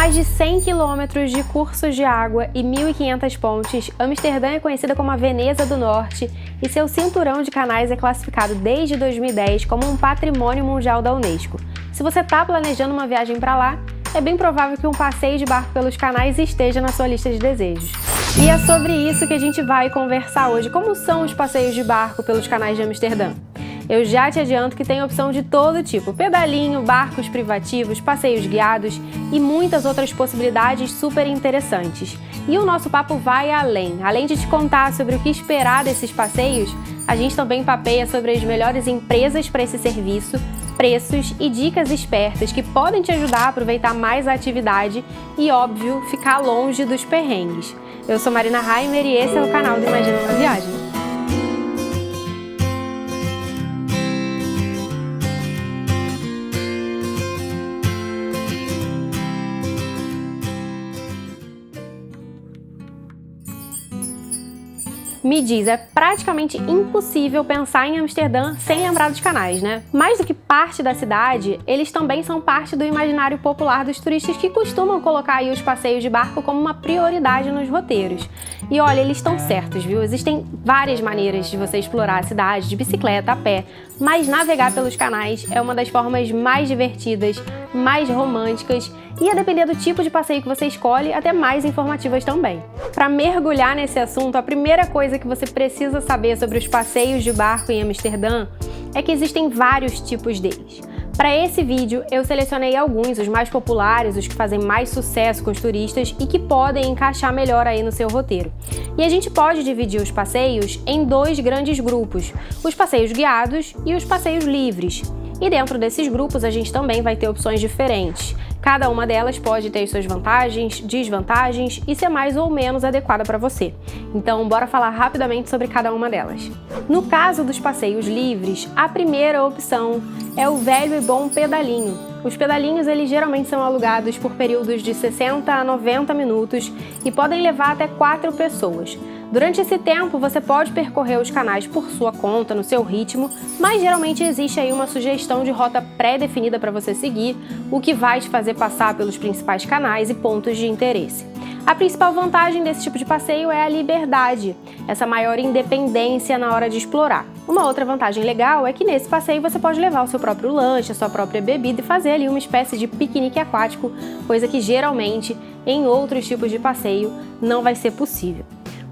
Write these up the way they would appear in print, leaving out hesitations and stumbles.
mais de 100 quilômetros de cursos de água e 1.500 pontes, Amsterdã é conhecida como a Veneza do Norte e seu cinturão de canais é classificado desde 2010 como um patrimônio mundial da Unesco. Se você está planejando uma viagem para lá, é bem provável que um passeio de barco pelos canais esteja na sua lista de desejos. E é sobre isso que a gente vai conversar hoje. Como são os passeios de barco pelos canais de Amsterdã? Eu já te adianto que tem opção de todo tipo: pedalinho, barcos privativos, passeios guiados e muitas outras possibilidades super interessantes. E o nosso papo vai além. Além de te contar sobre o que esperar desses passeios, a gente também papeia sobre as melhores empresas para esse serviço, preços e dicas espertas que podem te ajudar a aproveitar mais a atividade e, óbvio, ficar longe dos perrengues. Eu sou Marina Heimer e esse é o canal do Imagina uma Viagem. Me diz, é praticamente impossível pensar em Amsterdã sem lembrar dos canais, né? Mais do que parte da cidade, eles também são parte do imaginário popular dos turistas que costumam colocar aí os passeios de barco como uma prioridade nos roteiros. E olha, eles estão certos, viu? Existem várias maneiras de você explorar a cidade, de bicicleta, a pé, mas navegar pelos canais é uma das formas mais divertidas, mais românticas e, a depender do tipo de passeio que você escolhe, até mais informativas também. Para mergulhar nesse assunto, a primeira coisa que você precisa saber sobre os passeios de barco em Amsterdã é que existem vários tipos deles. Para esse vídeo, eu selecionei alguns, os mais populares, os que fazem mais sucesso com os turistas e que podem encaixar melhor aí no seu roteiro. E a gente pode dividir os passeios em dois grandes grupos: os passeios guiados e os passeios livres. E dentro desses grupos a gente também vai ter opções diferentes. Cada uma delas pode ter suas vantagens, desvantagens e ser mais ou menos adequada para você. Então, bora falar rapidamente sobre cada uma delas. No caso dos passeios livres, a primeira opção é o velho e bom pedalinho. Os pedalinhos, eles geralmente são alugados por períodos de 60 a 90 minutos e podem levar até 4 pessoas. Durante esse tempo, você pode percorrer os canais por sua conta, no seu ritmo, mas geralmente existe aí uma sugestão de rota pré-definida para você seguir, o que vai te fazer passar pelos principais canais e pontos de interesse. A principal vantagem desse tipo de passeio é a liberdade, essa maior independência na hora de explorar. Uma outra vantagem legal é que nesse passeio você pode levar o seu próprio lanche, a sua própria bebida e fazer ali uma espécie de piquenique aquático, coisa que geralmente em outros tipos de passeio não vai ser possível.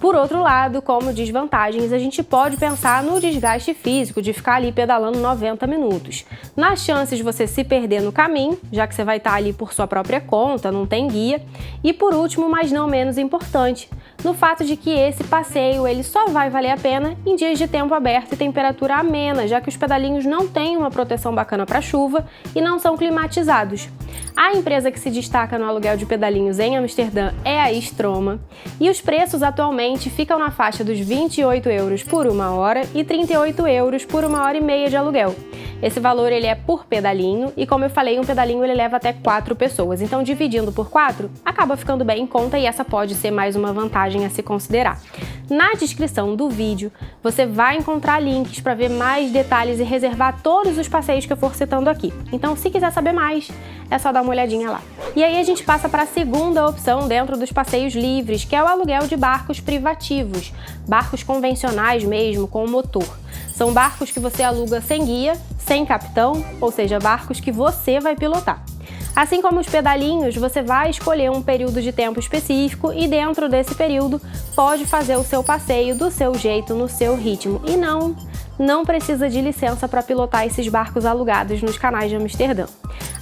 Por outro lado, como desvantagens, a gente pode pensar no desgaste físico de ficar ali pedalando 90 minutos. Nas chances de você se perder no caminho, já que você vai estar ali por sua própria conta, não tem guia. E por último, mas não menos importante, no fato de que esse passeio ele só vai valer a pena em dias de tempo aberto e temperatura amena, já que os pedalinhos não têm uma proteção bacana para chuva e não são climatizados. A empresa que se destaca no aluguel de pedalinhos em Amsterdã é a Stroma, e os preços atualmente ficam na faixa dos 28 euros por 1 hora e 38 euros por 1 hora e meia de aluguel. Esse valor ele é por pedalinho e, como eu falei, um pedalinho ele leva até 4 pessoas, então dividindo por 4 acaba ficando bem em conta e essa pode ser mais uma vantagem a se considerar. Na descrição do vídeo você vai encontrar links para ver mais detalhes e reservar todos os passeios que eu for citando aqui. Então, se quiser saber mais, é só dar uma olhadinha lá. E aí a gente passa para a segunda opção dentro dos passeios livres, que é o aluguel de barcos privativos, barcos convencionais mesmo, com motor. São barcos que você aluga sem guia, sem capitão, ou seja, barcos que você vai pilotar. Assim como os pedalinhos, você vai escolher um período de tempo específico e dentro desse período pode fazer o seu passeio do seu jeito, no seu ritmo. E não precisa de licença para pilotar esses barcos alugados nos canais de Amsterdã.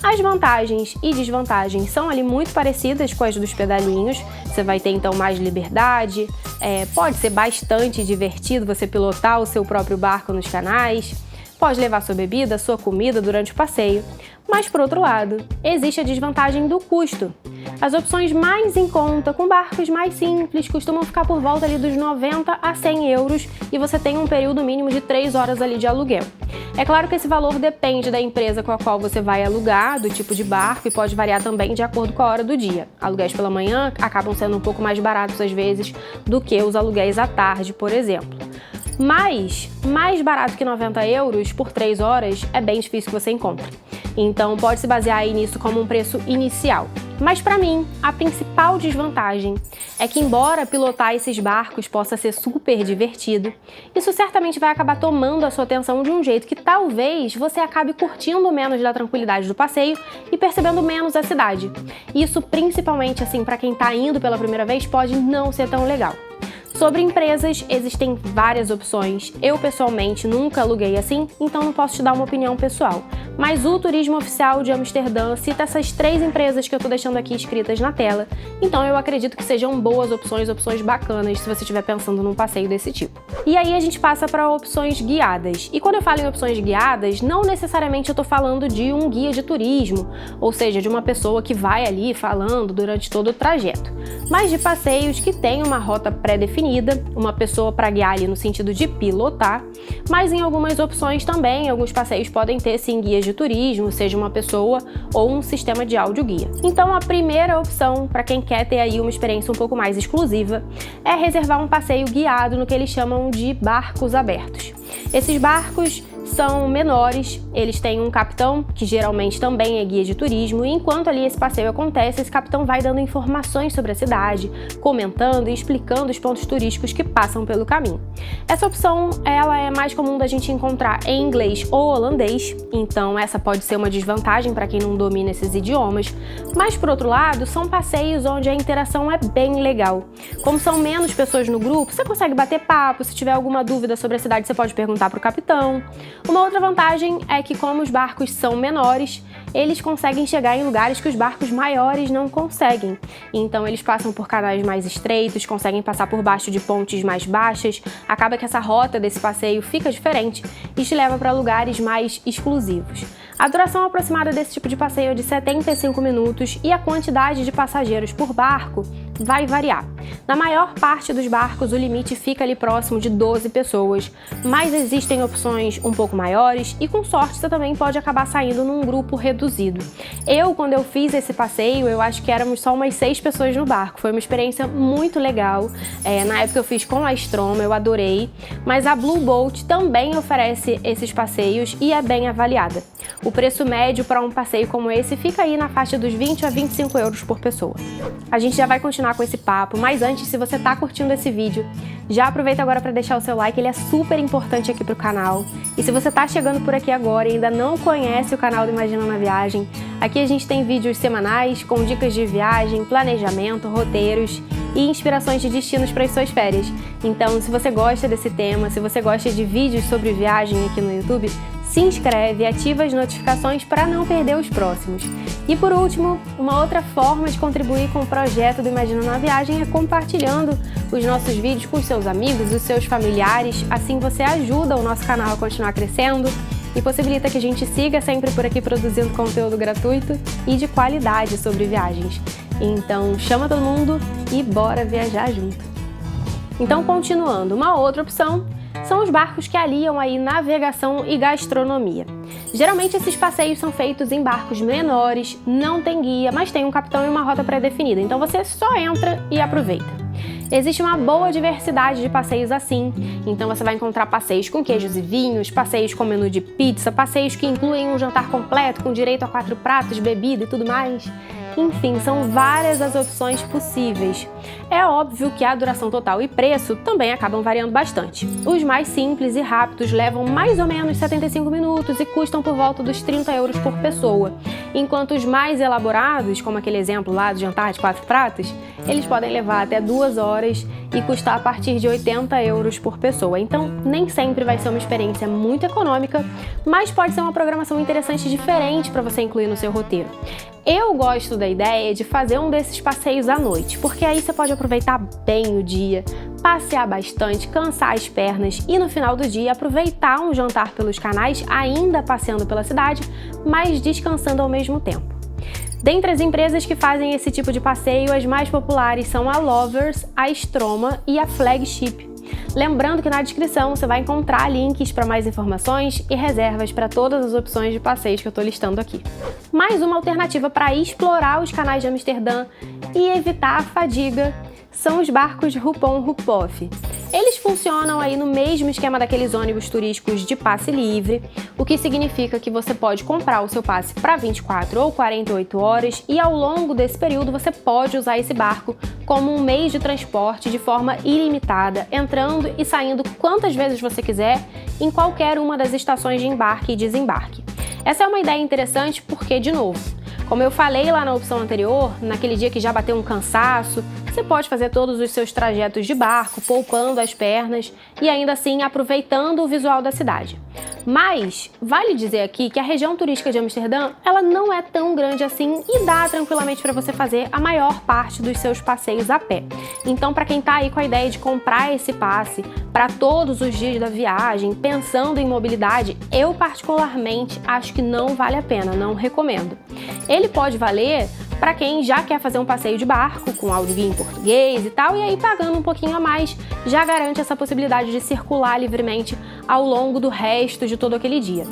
As vantagens e desvantagens são ali muito parecidas com as dos pedalinhos. Você vai ter então mais liberdade, pode ser bastante divertido você pilotar o seu próprio barco nos canais, pode levar sua bebida, sua comida durante o passeio. Mas, por outro lado, existe a desvantagem do custo. As opções mais em conta, com barcos mais simples, costumam ficar por volta ali dos 90 a 100 euros e você tem um período mínimo de 3 horas ali de aluguel. É claro que esse valor depende da empresa com a qual você vai alugar, do tipo de barco, e pode variar também de acordo com a hora do dia. Aluguéis pela manhã acabam sendo um pouco mais baratos às vezes do que os aluguéis à tarde, por exemplo. Mas mais barato que 90 euros por 3 horas é bem difícil que você encontre. Então pode se basear aí nisso como um preço inicial. Mas para mim, a principal desvantagem é que, embora pilotar esses barcos possa ser super divertido, isso certamente vai acabar tomando a sua atenção de um jeito que talvez você acabe curtindo menos da tranquilidade do passeio e percebendo menos a cidade. Isso, principalmente assim, para quem está indo pela primeira vez, pode não ser tão legal. Sobre empresas, existem várias opções. Eu, pessoalmente, nunca aluguei assim, então não posso te dar uma opinião pessoal. Mas o Turismo Oficial de Amsterdã cita essas 3 empresas que eu tô deixando aqui escritas na tela. Então eu acredito que sejam boas opções bacanas se você estiver pensando num passeio desse tipo. E aí a gente passa para opções guiadas. E quando eu falo em opções guiadas, não necessariamente eu tô falando de um guia de turismo, ou seja, de uma pessoa que vai ali falando durante todo o trajeto, mas de passeios que têm uma rota pré-definida, uma pessoa para guiar ali no sentido de pilotar, mas em algumas opções também, alguns passeios podem ter sim guias de turismo, seja uma pessoa ou um sistema de áudio guia. Então a primeira opção para quem quer ter aí uma experiência um pouco mais exclusiva é reservar um passeio guiado no que eles chamam de barcos abertos. Esses barcos são menores, eles têm um capitão, que geralmente também é guia de turismo, e enquanto ali esse passeio acontece, esse capitão vai dando informações sobre a cidade, comentando e explicando os pontos turísticos que passam pelo caminho. Essa opção, ela é mais comum da gente encontrar em inglês ou holandês, então essa pode ser uma desvantagem para quem não domina esses idiomas, mas por outro lado, são passeios onde a interação é bem legal. Como são menos pessoas no grupo, você consegue bater papo, se tiver alguma dúvida sobre a cidade, você pode perguntar para o capitão. Uma outra vantagem é que, como os barcos são menores, eles conseguem chegar em lugares que os barcos maiores não conseguem. Então eles passam por canais mais estreitos, conseguem passar por baixo de pontes mais baixas, acaba que essa rota desse passeio fica diferente e te leva para lugares mais exclusivos. A duração aproximada desse tipo de passeio é de 75 minutos e a quantidade de passageiros por barco vai variar. Na maior parte dos barcos, o limite fica ali próximo de 12 pessoas, mas existem opções um pouco maiores e, com sorte, você também pode acabar saindo num grupo reduzido. Quando eu fiz esse passeio, eu acho que éramos só umas 6 pessoas no barco. Foi uma experiência muito legal. Na época eu fiz com a Stroma, eu adorei, mas a Blue Boat também oferece esses passeios e é bem avaliada. O preço médio para um passeio como esse fica aí na faixa dos 20 a 25 euros por pessoa. A gente já vai continuar com esse papo, mas antes, se você está curtindo esse vídeo, já aproveita agora para deixar o seu like, ele é super importante aqui para o canal. E se você está chegando por aqui agora e ainda não conhece o canal do Imagina na Viagem, aqui a gente tem vídeos semanais com dicas de viagem, planejamento, roteiros e inspirações de destinos para as suas férias. Então, se você gosta desse tema, se você gosta de vídeos sobre viagem aqui no YouTube, se inscreve e ativa as notificações para não perder os próximos. E por último, uma outra forma de contribuir com o projeto do Imagina na Viagem é compartilhando os nossos vídeos com os seus amigos, os seus familiares, assim você ajuda o nosso canal a continuar crescendo e possibilita que a gente siga sempre por aqui produzindo conteúdo gratuito e de qualidade sobre viagens. Então chama todo mundo e bora viajar junto! Então, continuando, uma outra opção são os barcos que aliam aí navegação e gastronomia. Geralmente esses passeios são feitos em barcos menores, não tem guia, mas tem um capitão e uma rota pré-definida, então você só entra e aproveita. Existe uma boa diversidade de passeios assim, então você vai encontrar passeios com queijos e vinhos, passeios com menu de pizza, passeios que incluem um jantar completo com direito a 4 pratos, bebida e tudo mais. Enfim, são várias as opções possíveis. É óbvio que a duração total e preço também acabam variando bastante. Os mais simples e rápidos levam mais ou menos 75 minutos e custam por volta dos 30 euros por pessoa, enquanto os mais elaborados, como aquele exemplo lá do jantar de 4 pratos, eles podem levar até 2 horas e custar a partir de 80 euros por pessoa. Então, nem sempre vai ser uma experiência muito econômica, mas pode ser uma programação interessante e diferente para você incluir no seu roteiro. Eu gosto da ideia de fazer um desses passeios à noite, porque aí você pode aproveitar bem o dia, passear bastante, cansar as pernas e no final do dia aproveitar um jantar pelos canais, ainda passeando pela cidade, mas descansando ao mesmo tempo. Dentre as empresas que fazem esse tipo de passeio, as mais populares são a Lovers, a Stroma e a Flagship. Lembrando que na descrição você vai encontrar links para mais informações e reservas para todas as opções de passeios que eu estou listando aqui. Mais uma alternativa para explorar os canais de Amsterdã e evitar a fadiga são os barcos Hupon-Hupoff. Eles funcionam aí no mesmo esquema daqueles ônibus turísticos de passe livre, o que significa que você pode comprar o seu passe para 24 ou 48 horas e ao longo desse período você pode usar esse barco como um meio de transporte de forma ilimitada, entrando e saindo quantas vezes você quiser em qualquer uma das estações de embarque e desembarque. Essa é uma ideia interessante porque, de novo, como eu falei lá na opção anterior, naquele dia que já bateu um cansaço, você pode fazer todos os seus trajetos de barco, poupando as pernas e ainda assim aproveitando o visual da cidade. Mas vale dizer aqui que a região turística de Amsterdã, ela não é tão grande assim e dá tranquilamente para você fazer a maior parte dos seus passeios a pé. Então, para quem tá aí com a ideia de comprar esse passe para todos os dias da viagem, pensando em mobilidade, eu particularmente acho que não vale a pena, não recomendo. Ele pode valer para quem já quer fazer um passeio de barco com audioguia em português e tal, e aí pagando um pouquinho a mais já garante essa possibilidade de circular livremente ao longo do resto de todo aquele dia.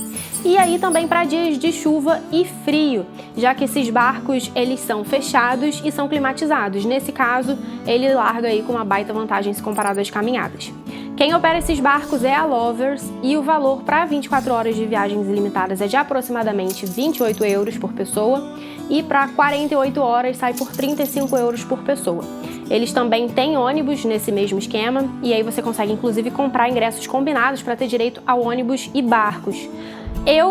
E aí também para dias de chuva e frio, já que esses barcos eles são fechados e são climatizados. Nesse caso, ele larga aí com uma baita vantagem se comparado às caminhadas. Quem opera esses barcos é a Lovers e o valor para 24 horas de viagens ilimitadas é de aproximadamente 28 euros por pessoa e para 48 horas sai por 35 euros por pessoa. Eles também têm ônibus nesse mesmo esquema e aí você consegue inclusive comprar ingressos combinados para ter direito ao ônibus e barcos.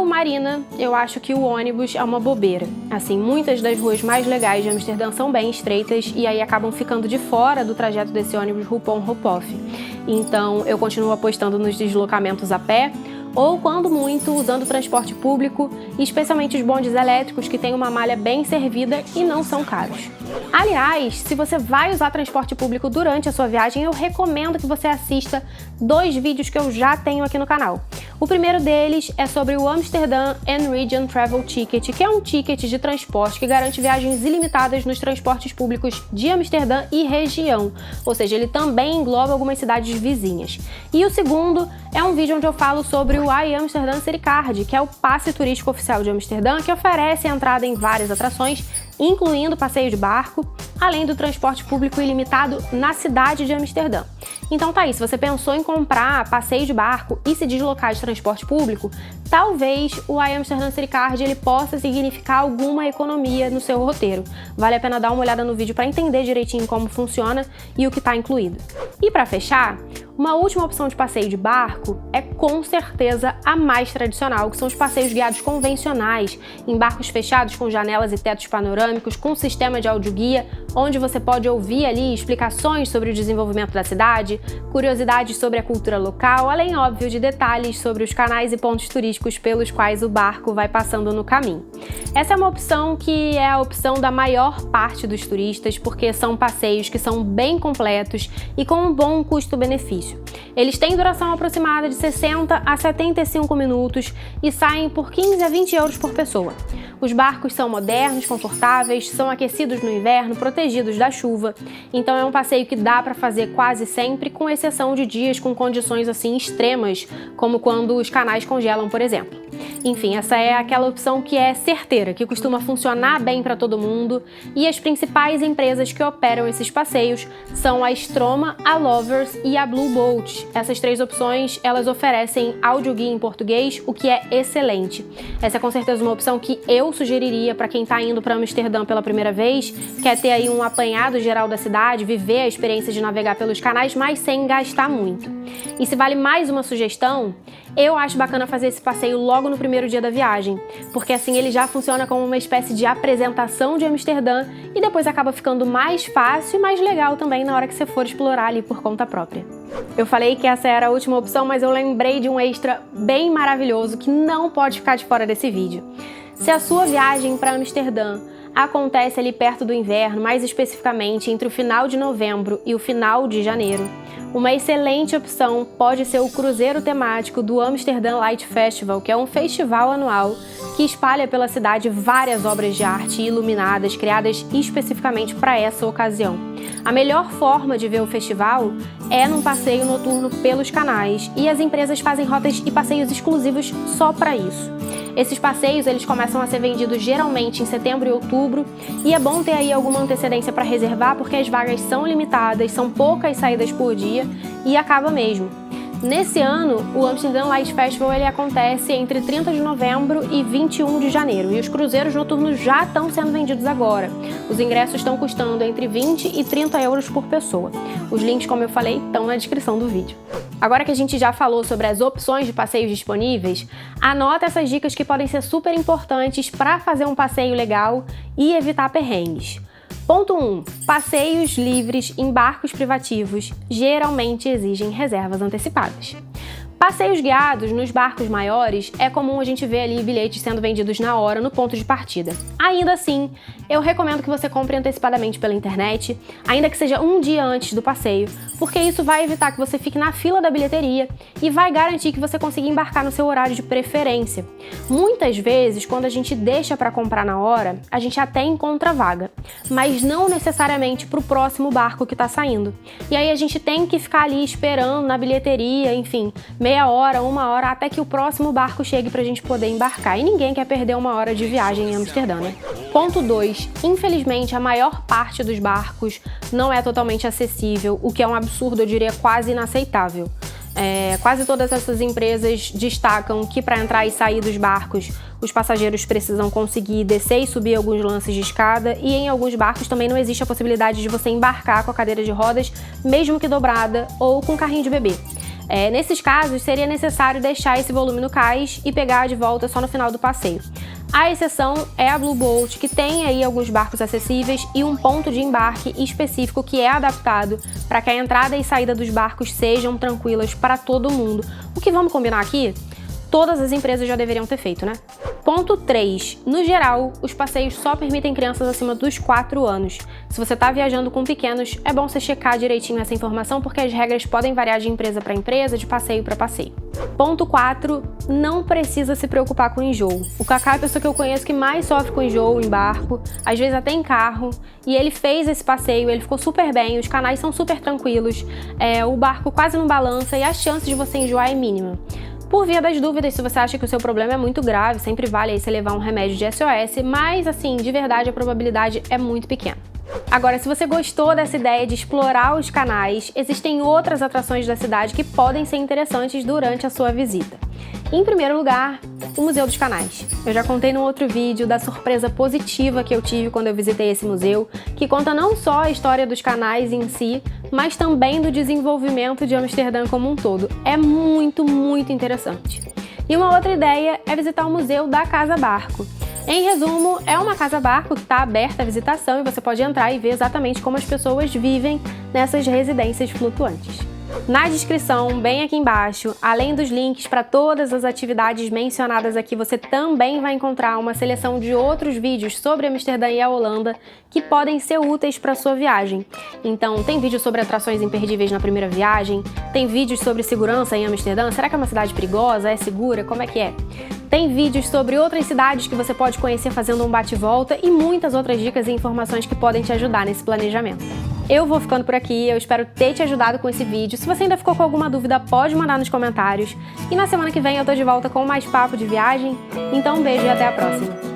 Marina, eu acho que o ônibus é uma bobeira. Assim, muitas das ruas mais legais de Amsterdã são bem estreitas e aí acabam ficando de fora do trajeto desse ônibus Hupon-Hupoff. Então, eu continuo apostando nos deslocamentos a pé ou, quando muito, usando transporte público, especialmente os bondes elétricos que têm uma malha bem servida e não são caros. Aliás, se você vai usar transporte público durante a sua viagem, eu recomendo que você assista 2 vídeos que eu já tenho aqui no canal. O primeiro deles é sobre o Amsterdam and Region Travel Ticket, que é um ticket de transporte que garante viagens ilimitadas nos transportes públicos de Amsterdã e região, ou seja, ele também engloba algumas cidades vizinhas. E o segundo é um vídeo onde eu falo sobre o iAmsterdam City Card, que é o passe turístico oficial de Amsterdã, que oferece entrada em várias atrações, incluindo passeio de barco, além do transporte público ilimitado na cidade de Amsterdã. Então tá aí, se você pensou em comprar passeio de barco e se deslocar de transporte público, talvez o iAmsterdam City Card ele possa significar alguma economia no seu roteiro. Vale a pena dar uma olhada no vídeo para entender direitinho como funciona e o que está incluído. E para fechar, uma última opção de passeio de barco é com certeza a mais tradicional, que são os passeios guiados convencionais, em barcos fechados com janelas e tetos panorâmicos, com sistema de audioguia, onde você pode ouvir ali explicações sobre o desenvolvimento da cidade, curiosidades sobre a cultura local, além, óbvio, de detalhes sobre os canais e pontos turísticos pelos quais o barco vai passando no caminho. Essa é uma opção que é a opção da maior parte dos turistas, porque são passeios que são bem completos e com um bom custo-benefício. Eles têm duração aproximada de 60 a 75 minutos e saem por 15 a 20 euros por pessoa. Os barcos são modernos, confortáveis, são aquecidos no inverno, protegidos da chuva, então é um passeio que dá para fazer quase sempre, com exceção de dias com condições assim extremas, como quando os canais congelam, por exemplo. Enfim, essa é aquela opção que é certeira, que costuma funcionar bem para todo mundo, e as principais empresas que operam esses passeios são a Stroma, a Lovers e a Blue Boat. Essas 3 opções, elas oferecem audioguia em português, o que é excelente. Essa é com certeza uma opção que eu sugeriria para quem está indo para Amsterdã pela primeira vez, quer ter aí um apanhado geral da cidade, viver a experiência de navegar pelos canais, mas sem gastar muito. E se vale mais uma sugestão, eu acho bacana fazer esse passeio logo no primeiro dia da viagem, porque assim ele já funciona como uma espécie de apresentação de Amsterdã e depois acaba ficando mais fácil e mais legal também na hora que você for explorar ali por conta própria. Eu falei que essa era a última opção, mas eu lembrei de um extra bem maravilhoso que não pode ficar de fora desse vídeo. Se a sua viagem para Amsterdã acontece ali perto do inverno, mais especificamente entre o final de novembro e o final de janeiro, uma excelente opção pode ser o cruzeiro temático do Amsterdam Light Festival, que é um festival anual que espalha pela cidade várias obras de arte iluminadas criadas especificamente para essa ocasião. A melhor forma de ver o festival é num passeio noturno pelos canais, e as empresas fazem rotas e passeios exclusivos só para isso. Esses passeios eles começam a ser vendidos geralmente em setembro e outubro, e é bom ter aí alguma antecedência para reservar porque as vagas são limitadas, são poucas saídas por dia e acaba mesmo. Nesse ano, o Amsterdã Light Festival ele acontece entre 30 de novembro e 21 de janeiro, e os cruzeiros noturnos já estão sendo vendidos agora. Os ingressos estão custando entre 20 e 30 euros por pessoa. Os links, como eu falei, estão na descrição do vídeo. Agora que a gente já falou sobre as opções de passeios disponíveis, anota essas dicas que podem ser super importantes para fazer um passeio legal e evitar perrengues. Ponto 1. Passeios livres em barcos privativos geralmente exigem reservas antecipadas. Passeios guiados nos barcos maiores é comum a gente ver ali bilhetes sendo vendidos na hora no ponto de partida. Ainda assim, eu recomendo que você compre antecipadamente pela internet, ainda que seja um dia antes do passeio, porque isso vai evitar que você fique na fila da bilheteria e vai garantir que você consiga embarcar no seu horário de preferência. Muitas vezes, quando a gente deixa para comprar na hora, a gente até encontra vaga, mas não necessariamente para o próximo barco que está saindo. E aí a gente tem que ficar ali esperando na bilheteria, enfim, meia hora, uma hora, até que o próximo barco chegue pra gente poder embarcar. E ninguém quer perder uma hora de viagem em Amsterdã, né? Ponto 2. Infelizmente, a maior parte dos barcos não é totalmente acessível, o que é um absurdo, eu diria quase inaceitável. Quase todas essas empresas destacam que para entrar e sair dos barcos, os passageiros precisam conseguir descer e subir alguns lances de escada, e em alguns barcos também não existe a possibilidade de você embarcar com a cadeira de rodas, mesmo que dobrada, ou com carrinho de bebê. Nesses casos, seria necessário deixar esse volume no cais e pegar de volta só no final do passeio. A exceção é a Blue Boat, que tem aí alguns barcos acessíveis e um ponto de embarque específico que é adaptado para que a entrada e saída dos barcos sejam tranquilas para todo mundo. O que vamos combinar aqui? Todas as empresas já deveriam ter feito, né? Ponto 3. No geral, os passeios só permitem crianças acima dos 4 anos. Se você está viajando com pequenos, é bom você checar direitinho essa informação porque as regras podem variar de empresa para empresa, de passeio para passeio. Ponto 4. Não precisa se preocupar com enjoo. O Kaká é a pessoa que eu conheço que mais sofre com enjoo em barco, às vezes até em carro, e ele fez esse passeio, ele ficou super bem, os canais são super tranquilos, o barco quase não balança e a chance de você enjoar é mínima. Por via das dúvidas, se você acha que o seu problema é muito grave, sempre vale aí você levar um remédio de SOS, mas assim, de verdade a probabilidade é muito pequena. Agora, se você gostou dessa ideia de explorar os canais, existem outras atrações da cidade que podem ser interessantes durante a sua visita. Em primeiro lugar, o Museu dos Canais. Eu já contei no outro vídeo da surpresa positiva que eu tive quando eu visitei esse museu, que conta não só a história dos canais em si, mas também do desenvolvimento de Amsterdã como um todo. É muito, muito interessante. E uma outra ideia é visitar o Museu da Casa Barco. Em resumo, é uma casa-barco que está aberta à visitação e você pode entrar e ver exatamente como as pessoas vivem nessas residências flutuantes. Na descrição, bem aqui embaixo, além dos links para todas as atividades mencionadas aqui, você também vai encontrar uma seleção de outros vídeos sobre Amsterdã e a Holanda que podem ser úteis para a sua viagem. Então, tem vídeo sobre atrações imperdíveis na primeira viagem, tem vídeos sobre segurança em Amsterdã, será que é uma cidade perigosa, é segura, como é que é? Tem vídeos sobre outras cidades que você pode conhecer fazendo um bate-volta e muitas outras dicas e informações que podem te ajudar nesse planejamento. Eu vou ficando por aqui, eu espero ter te ajudado com esse vídeo. Se você ainda ficou com alguma dúvida, pode mandar nos comentários. E na semana que vem eu tô de volta com mais papo de viagem. Então um beijo e até a próxima!